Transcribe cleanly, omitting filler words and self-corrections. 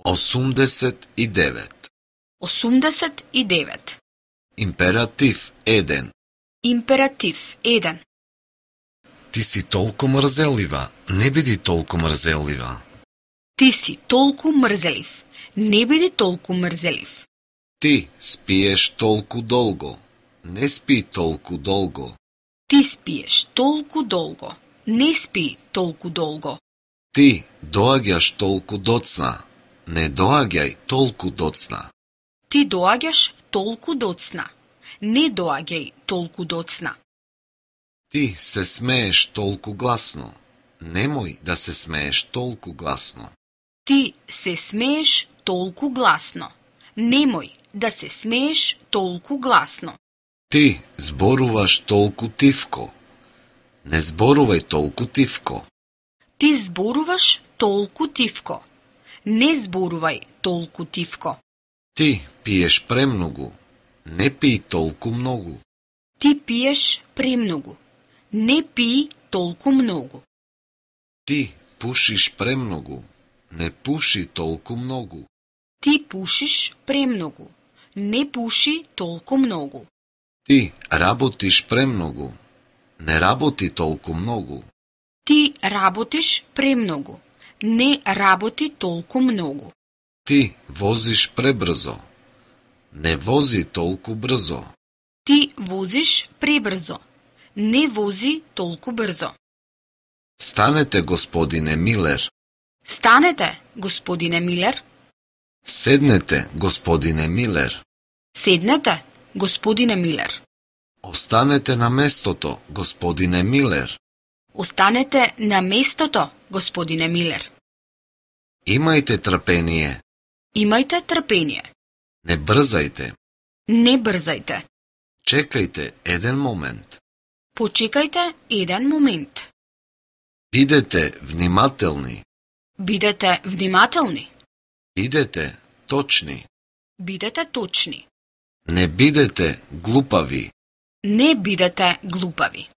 89. 89. Императив 1. Императив 1. Ти си толку мрзелива, не биди толку мрзелива. Ти си толку мрзелив. Не биди толку мрзелив. Ти спиеш толку долго, не спи толку долго. Ти спиеш толку долго. Не спи толку долго. Ти доаѓаш толку доцна, не доаѓај толку доцна. Ти доаѓаш толку доцна. Не доаѓај толку доцна. Ти се смееш толку гласно, немој да се смееш толку гласно. Ти се смееш толку гласно. Немој да се смееш толку гласно. Ти зборуваш толку тивко, не зборувај толку тивко. Ти зборуваш толку тивко. Не зборувај толку тивко. Ти пиеш премногу, не пий толку многу. Ти пиеш премногу. Не пий толку многу. Ти пушиш премногу, не пуши толку многу. Ти пушиш премногу. Не пуши толку многу. Ти работиш премногу, не работи толку многу. Ти работиш премногу. Не работи толку многу. Ти возиш пребрзо, не вози толку брзо. Ти возиш пребрзо. Не вози толку брзо. Станете, господине Милер. Станете, господине Милер. Седнете, господине Милер. Седнете, господине Милер. Останете на местото, господине Милер. Останете на местото, господине Милер. Имајте трпение. Имајте трпение. Не брзајте. Не брзајте. Чекајте еден момент. Почекајте еден момент. Бидете внимателни. Бидете внимателни. Бидете точни. Бидете точни. Не бидете глупави. Не бидете глупави.